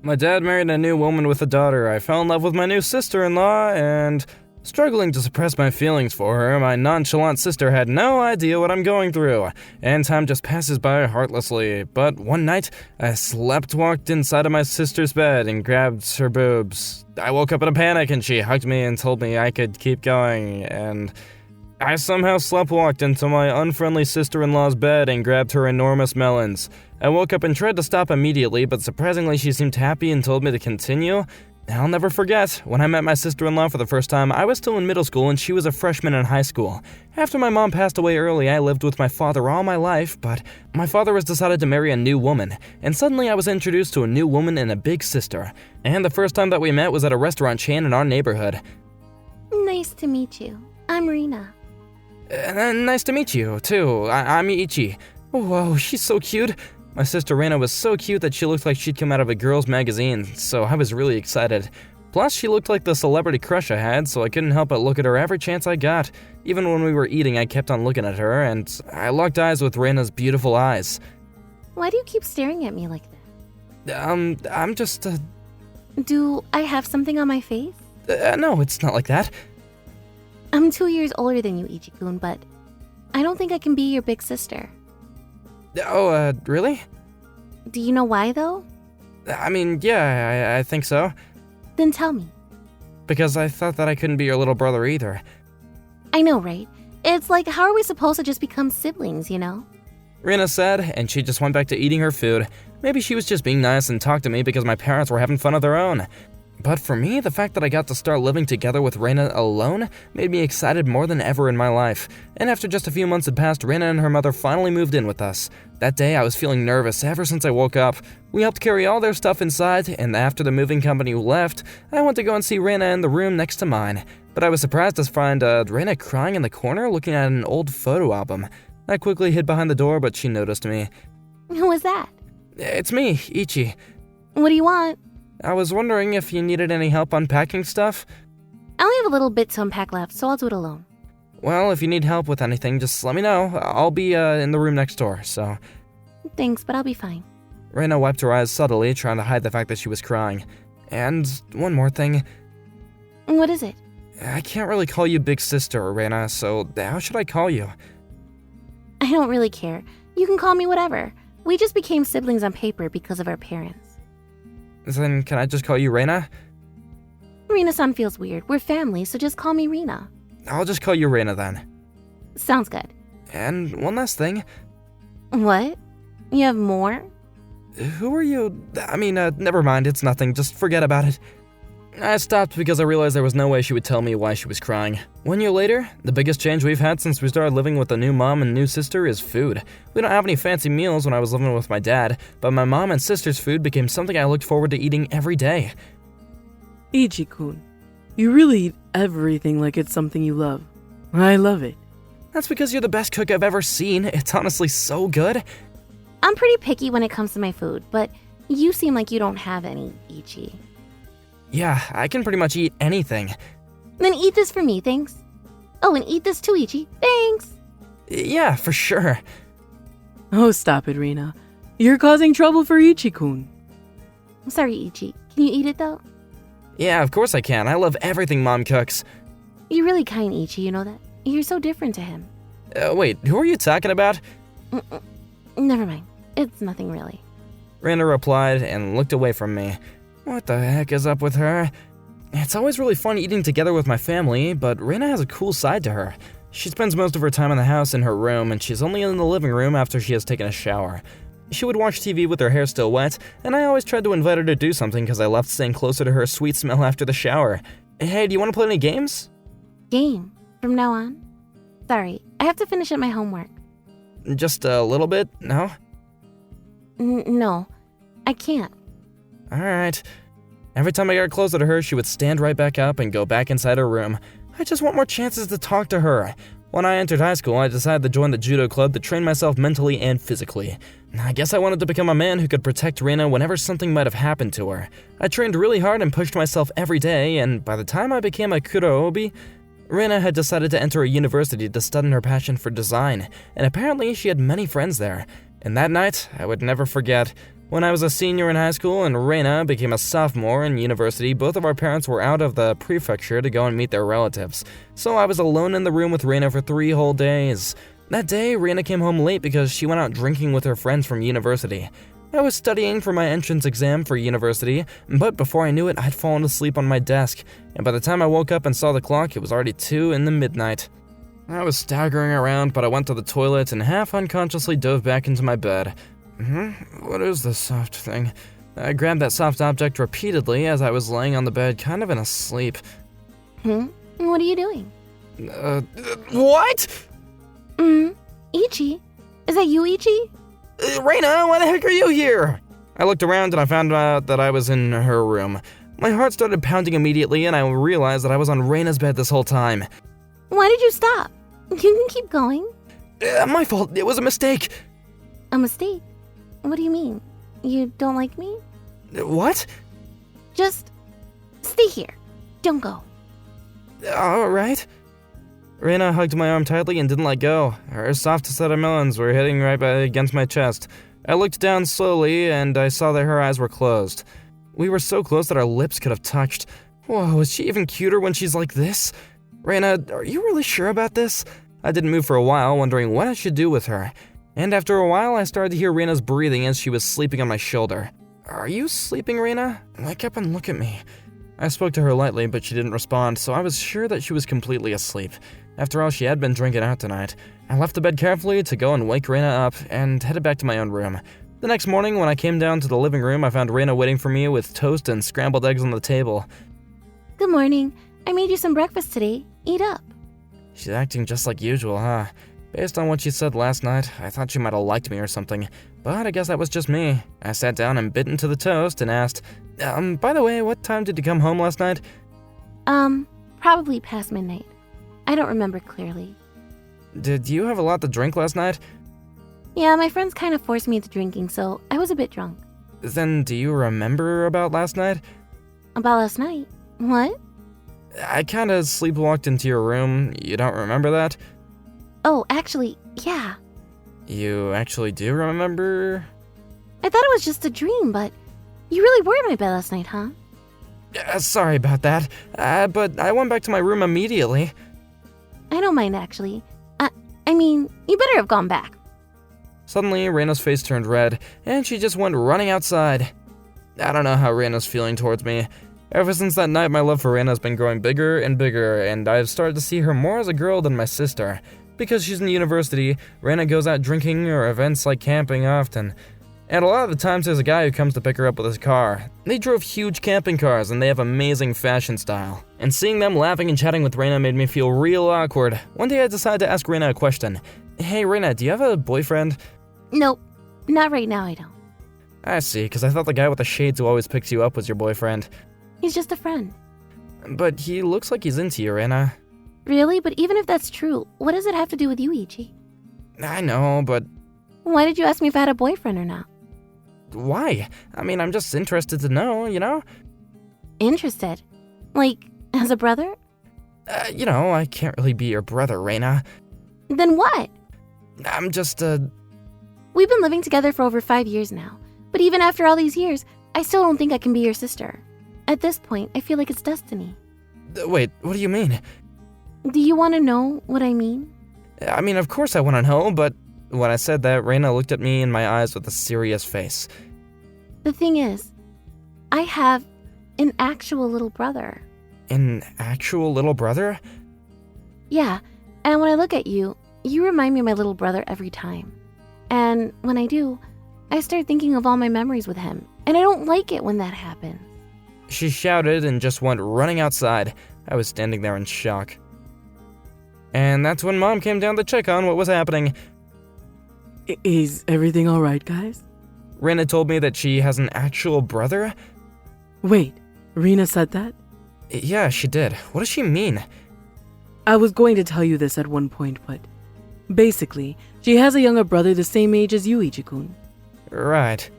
My dad married a new woman with a daughter. I fell in love with my new sister-in-law, and struggling to suppress my feelings for her, my nonchalant sister had no idea what I'm going through, and time just passes by heartlessly. But one night, I walked inside of my sister's bed and grabbed her boobs. I woke up in a panic, and she hugged me and told me I could keep going, and I somehow sleptwalked into my unfriendly sister-in-law's bed and grabbed her enormous melons. I woke up and tried to stop immediately, but surprisingly she seemed happy and told me to continue. I'll never forget, when I met my sister-in-law for the first time, I was still in middle school and she was a freshman in high school. After my mom passed away early, I lived with my father all my life, but my father has decided to marry a new woman, and suddenly I was introduced to a new woman and a big sister. And the first time that we met was at a restaurant chain in our neighborhood. Nice to meet you. I'm Rina. Nice to meet you, too. I'm Ichi. Whoa, she's so cute. My sister Rena was so cute that she looked like she'd come out of a girl's magazine, so I was really excited. Plus, she looked like the celebrity crush I had, so I couldn't help but look at her every chance I got. Even when we were eating, I kept on looking at her, and I locked eyes with Rena's beautiful eyes. Why do you keep staring at me like that? I'm just, Do I have something on my face? No, it's not like that. I'm 2 years older than you, Ichi-kun, but I don't think I can be your big sister. Oh, really? Do you know why, though? I mean, yeah, I think so. Then tell me. Because I thought that I couldn't be your little brother either. I know, right? It's like, how are we supposed to just become siblings, you know? Rena said, and she just went back to eating her food. Maybe she was just being nice and talked to me because my parents were having fun of their own. But for me, the fact that I got to start living together with Rena alone made me excited more than ever in my life. And after just a few months had passed, Rena and her mother finally moved in with us. That day, I was feeling nervous ever since I woke up. We helped carry all their stuff inside, and after the moving company left, I went to go and see Rena in the room next to mine. But I was surprised to find Rena crying in the corner looking at an old photo album. I quickly hid behind the door, but she noticed me. Who was that? It's me, Ichi. What do you want? I was wondering if you needed any help unpacking stuff. I only have a little bit to unpack left, so I'll do it alone. Well, if you need help with anything, just let me know. I'll be in the room next door, so. Thanks, but I'll be fine. Rena wiped her eyes subtly, trying to hide the fact that she was crying. And one more thing. What is it? I can't really call you Big Sister, Rena, so how should I call you? I don't really care. You can call me whatever. We just became siblings on paper because of our parents. Then can I just call you Rena? Rina-san feels weird. We're family, so just call me Rina. I'll just call you Rena then. Sounds good. And one last thing. What? You have more? Who are you? I mean, never mind, it's nothing. Just forget about it. I stopped because I realized there was no way she would tell me why she was crying. 1 year later, the biggest change we've had since we started living with a new mom and new sister is food. We don't have any fancy meals when I was living with my dad, but my mom and sister's food became something I looked forward to eating every day. Ichi-kun, you really eat everything like it's something you love. I love it. That's because you're the best cook I've ever seen. It's honestly so good. I'm pretty picky when it comes to my food, but you seem like you don't have any, Ichi. Yeah, I can pretty much eat anything. Then eat this for me, thanks. Oh, and eat this too, Ichi. Thanks. Yeah, for sure. Oh, stop it, Rina. You're causing trouble for Ichi-kun. I'm sorry, Ichi. Can you eat it, though? Yeah, of course I can. I love everything Mom cooks. You're really kind, Ichi, you know that? You're so different to him. Wait, who are you talking about? Never mind. It's nothing really. Rena replied and looked away from me. What the heck is up with her? It's always really fun eating together with my family, but Rena has a cool side to her. She spends most of her time in the house in her room, and she's only in the living room after she has taken a shower. She would watch TV with her hair still wet, and I always tried to invite her to do something because I loved staying closer to her sweet smell after the shower. Hey, do you want to play any games? Game? From now on? Sorry, I have to finish up my homework. Just a little bit, no? No, I can't. Alright. Every time I got closer to her, she would stand right back up and go back inside her room. I just want more chances to talk to her. When I entered high school, I decided to join the judo club to train myself mentally and physically. I guess I wanted to become a man who could protect Rena whenever something might have happened to her. I trained really hard and pushed myself every day, and by the time I became a kurobi, Rena had decided to enter a university to study her passion for design, and apparently she had many friends there. And that night, I would never forget, When I was a senior in high school and Reina became a sophomore in university, both of our parents were out of the prefecture to go and meet their relatives. So I was alone in the room with Reina for 3 whole days. That day, Reina came home late because she went out drinking with her friends from university. I was studying for my entrance exam for university, but before I knew it, I'd fallen asleep on my desk, and by the time I woke up and saw the clock, it was already 2 in the midnight. I was staggering around, but I went to the toilet and half unconsciously dove back into my bed. What is this soft thing? I grabbed that soft object repeatedly as I was laying on the bed, kind of in a sleep. What are you doing? What? Ichi? Is that you, Ichi? Reina, why the heck are you here? I looked around and I found out that I was in her room. My heart started pounding immediately and I realized that I was on Reina's bed this whole time. Why did you stop? You can keep going. My fault, it was a mistake. A mistake? What do you mean? You don't like me? What? Just stay here. Don't go. Alright. Reina hugged my arm tightly and didn't let go. Her soft set of melons were hitting right against my chest. I looked down slowly and I saw that her eyes were closed. We were so close that our lips could have touched. Whoa, is she even cuter when she's like this? Reina, are you really sure about this? I didn't move for a while, wondering what I should do with her. And after a while, I started to hear Reina's breathing as she was sleeping on my shoulder. Are you sleeping, Reina? Wake up and look at me. I spoke to her lightly, but she didn't respond, so I was sure that she was completely asleep. After all, she had been drinking out tonight. I left the bed carefully to go and wake Reina up and headed back to my own room. The next morning, when I came down to the living room, I found Reina waiting for me with toast and scrambled eggs on the table. Good morning. I made you some breakfast today. Eat up. She's acting just like usual, huh? Based on what she said last night, I thought she might have liked me or something, but I guess that was just me. I sat down and bit into the toast and asked, by the way, what time did you come home last night? Probably past midnight. I don't remember clearly. Did you have a lot to drink last night? Yeah, my friends kind of forced me into drinking, so I was a bit drunk. Then do you remember about last night? About last night? What? I kinda sleepwalked into your room. You don't remember that? Oh, actually, yeah. You actually do remember? I thought it was just a dream, but you really were in my bed last night, huh? Sorry about that, but I went back to my room immediately. I don't mind, actually. I mean, you better have gone back. Suddenly, Reina's face turned red, and she just went running outside. I don't know how Reina's feeling towards me. Ever since that night, my love for Reina has been growing bigger and bigger, and I've started to see her more as a girl than my sister. Because she's in university, Reina goes out drinking or events like camping often. And a lot of the times there's a guy who comes to pick her up with his car. They drove huge camping cars and they have amazing fashion style. And seeing them laughing and chatting with Reina made me feel real awkward. One day I decided to ask Reina a question. Hey Reina, do you have a boyfriend? Nope, not right now I don't. I see, because I thought the guy with the shades who always picks you up was your boyfriend. He's just a friend. But he looks like he's into you, Reina. Really? But even if that's true, what does it have to do with you, Ichi? I know, but... Why did you ask me if I had a boyfriend or not? Why? I mean, I'm just interested to know, you know? Interested? Like, as a brother? I can't really be your brother, Reina. Then what? I'm just, We've been living together for over 5 years now. But even after all these years, I still don't think I can be your sister. At this point, I feel like it's destiny. Wait, what do you mean? Do you want to know what I mean? I mean, of course I want to know, but when I said that, Reina looked at me in my eyes with a serious face. The thing is, I have an actual little brother. An actual little brother? Yeah, and when I look at you, you remind me of my little brother every time. And when I do, I start thinking of all my memories with him, and I don't like it when that happens. She shouted and just went running outside. I was standing there in shock. And that's when Mom came down to check on what was happening. Is everything alright, guys? Reina told me that she has an actual brother? Wait, Rena said that? Yeah, she did. What does she mean? I was going to tell you this at one point, but... Basically, she has a younger brother the same age as you, Ichi-kun. Right.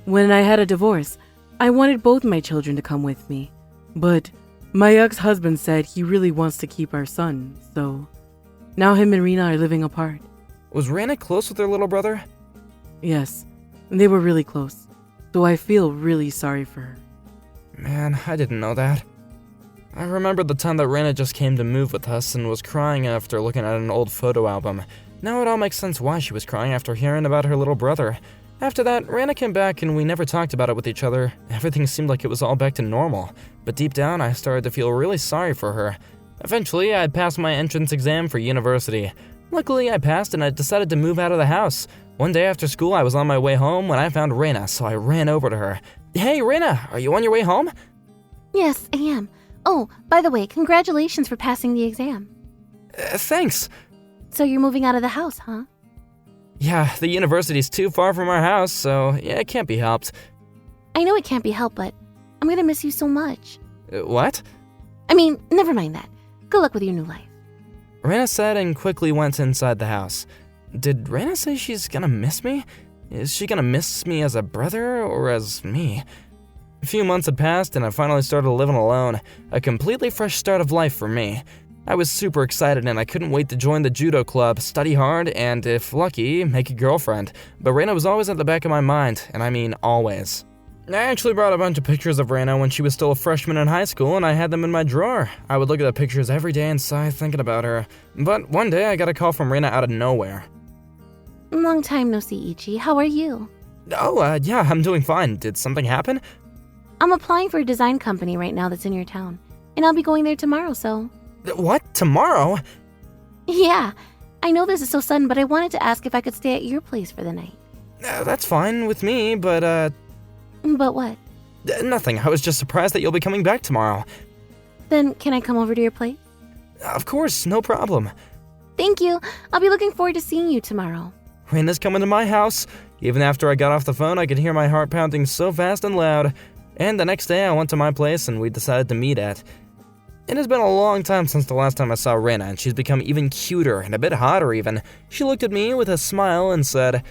When I had a divorce, I wanted both my children to come with me. But my ex-husband said he really wants to keep our son, so... Now him and Rena are living apart. Was Reina close with her little brother? Yes, they were really close. so I feel really sorry for her. Man, I didn't know that. I remembered the time that Raina just came to move with us and was crying after looking at an old photo album. Now it all makes sense why she was crying after hearing about her little brother. After that, Raina came back and we never talked about it with each other. Everything seemed like it was all back to normal. But deep down, I started to feel really sorry for her. Eventually, I passed my entrance exam for university. Luckily, I passed and I decided to move out of the house. One day after school, I was on my way home when I found Raina, so I ran over to her. Hey, Raina, are you on your way home? Yes, I am. Oh, by the way, congratulations for passing the exam. Thanks. So you're moving out of the house, huh? Yeah, the university's too far from our house, so yeah, it can't be helped. I know it can't be helped, but I'm gonna miss you so much. What? I mean, never mind that. Good luck with your new life. Raina said and quickly went inside the house. Did Raina say she's gonna miss me? Is she gonna miss me as a brother or as me? A few months had passed and I finally started living alone. A completely fresh start of life for me. I was super excited and I couldn't wait to join the judo club, study hard, and if lucky, make a girlfriend. But Raina was always at the back of my mind, and I mean always. I actually brought a bunch of pictures of Raina when she was still a freshman in high school and I had them in my drawer. I would look at the pictures every day and sigh thinking about her. But one day I got a call from Raina out of nowhere. Long time no see, Ichi. How are you? Oh, yeah, I'm doing fine. Did something happen? I'm applying for a design company right now that's in your town, and I'll be going there tomorrow, so... What? Tomorrow? Yeah, I know this is so sudden, but I wanted to ask if I could stay at your place for the night. That's fine with me, but, But what? Nothing. I was just surprised that you'll be coming back tomorrow. Then can I come over to your place? Of course, no problem. Thank you. I'll be looking forward to seeing you tomorrow. Raina's coming to my house. Even after I got off the phone, I could hear my heart pounding so fast and loud. And the next day, I went to my place and we decided to meet at. It has been a long time since the last time I saw Raina, and she's become even cuter and a bit hotter even. She looked at me with a smile and said,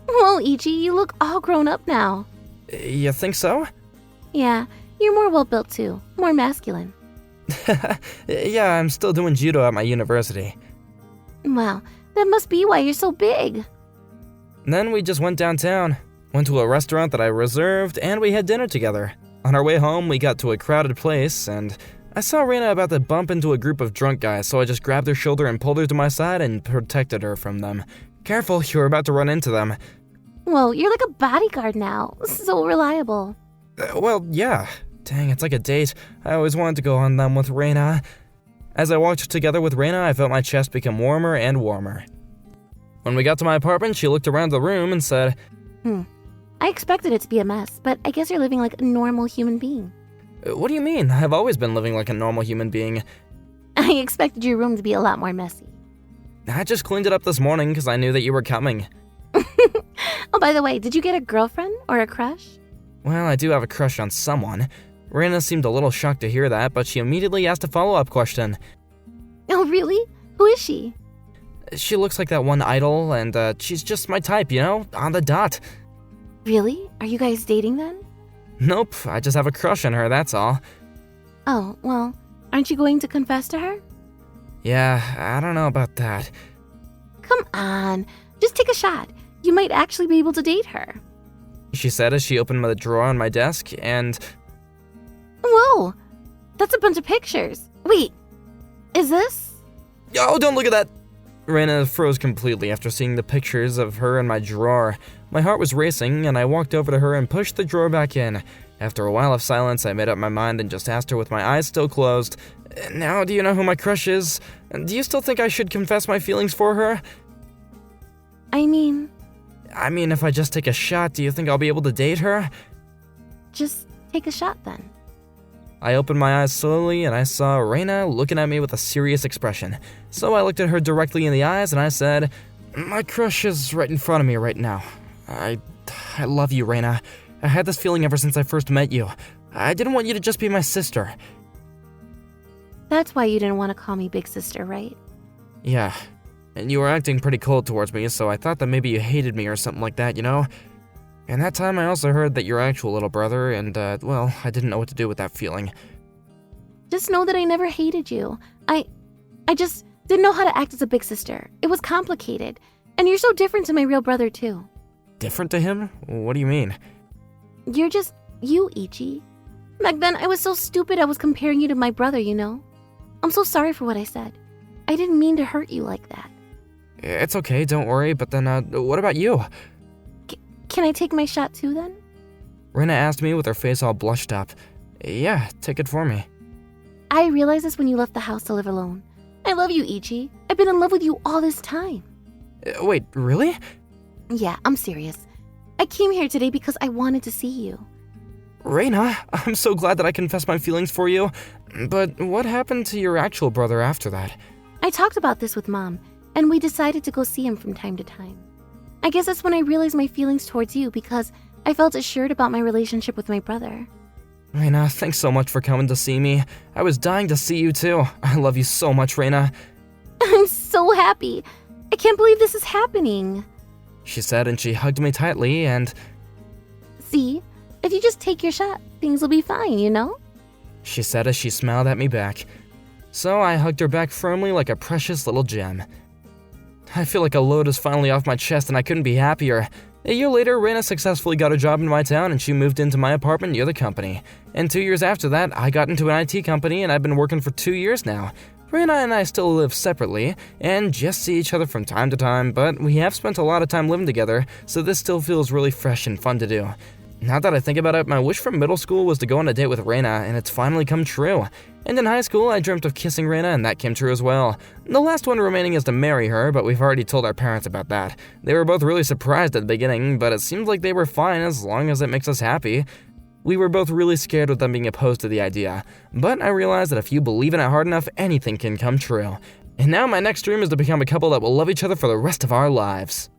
Whoa, Ichi, you look all grown up now. You think so? Yeah, you're more well-built too. More masculine. Yeah, I'm still doing judo at my university. Wow, that must be why you're so big. Then we just went downtown, went to a restaurant that I reserved, and we had dinner together. On our way home, we got to a crowded place, and I saw Raina about to bump into a group of drunk guys, so I just grabbed her shoulder and pulled her to my side and protected her from them. Careful, you're about to run into them. Whoa, you're like a bodyguard now. So reliable. Well, yeah. Dang, it's like a date. I always wanted to go on them with Raina. As I walked together with Raina, I felt my chest become warmer and warmer. When we got to my apartment, she looked around the room and said, I expected it to be a mess, but I guess you're living like a normal human being. What do you mean? I've always been living like a normal human being. I expected your room to be a lot more messy. I just cleaned it up this morning because I knew that you were coming. Oh, by the way, did you get a girlfriend or a crush? Well, I do have a crush on someone. Raina seemed a little shocked to hear that, but she immediately asked a follow-up question. Oh, really? Who is she? She looks like that one idol, and she's just my type, you know? On the dot. Really? Are you guys dating then? Nope, I just have a crush on her, that's all. Oh, well, aren't you going to confess to her? Yeah, I don't know about that. Come on, just take a shot. You might actually be able to date her. She said as she opened the drawer on my desk, and... Whoa, that's a bunch of pictures. Wait, is this? Oh, don't look at that! Raina froze completely after seeing the pictures of her in my drawer. My heart was racing, and I walked over to her and pushed the drawer back in. After a while of silence, I made up my mind and just asked her with my eyes still closed, Now, do you know who my crush is? Do you still think I should confess my feelings for her? I mean, if I just take a shot, do you think I'll be able to date her? just take a shot then. I opened my eyes slowly and I saw Raina looking at me with a serious expression. So I looked at her directly in the eyes and I said, My crush is right in front of me right now. I love you, Raina. I had this feeling ever since I first met you. I didn't want you to just be my sister. That's why you didn't want to call me big sister, right? Yeah, and you were acting pretty cold towards me, so I thought that maybe you hated me or something like that, you know? And that time I also heard that your actual little brother, and, well, I didn't know what to do with that feeling. Just know that I never hated you. I just didn't know how to act as a big sister. It was complicated. And you're so different to my real brother, too. Different to him? What do you mean? You're just you, Ichi. Back then, I was so stupid I was comparing you to my brother, you know? I'm so sorry for what I said. I didn't mean to hurt you like that. It's okay, don't worry, but then, what about you? Can I take my shot too, then? Reina asked me with her face all blushed up. Yeah, take it for me. I realized this when you left the house to live alone. I love you, Ichi. I've been in love with you all this time. Wait, really? Yeah, I'm serious. I came here today because I wanted to see you. Reina, I'm so glad that I confessed my feelings for you. But what happened to your actual brother after that? I talked about this with Mom, and we decided to go see him from time to time. I guess that's when I realized my feelings towards you because I felt assured about my relationship with my brother. Reina, thanks so much for coming to see me. I was dying to see you too. I love you so much, Reina. I'm so happy. I can't believe this is happening. She said, and she hugged me tightly and... See, if you just take your shot, things will be fine, you know? She said as she smiled at me back. So I hugged her back firmly like a precious little gem. I feel like a load is finally off my chest and I couldn't be happier. A year later, Reina successfully got a job in my town and she moved into my apartment near the company. And 2 years after that, I got into an IT company and I've been working for 2 years now. Reina and I still live separately and just see each other from time to time, but we have spent a lot of time living together, so this still feels really fresh and fun to do. Now that I think about it, my wish from middle school was to go on a date with Reina, and it's finally come true. And in high school, I dreamt of kissing Reina, and that came true as well. The last one remaining is to marry her, but we've already told our parents about that. They were both really surprised at the beginning, but it seems like they were fine as long as it makes us happy. We were both really scared with them being opposed to the idea, but I realized that if you believe in it hard enough, anything can come true. And now my next dream is to become a couple that will love each other for the rest of our lives.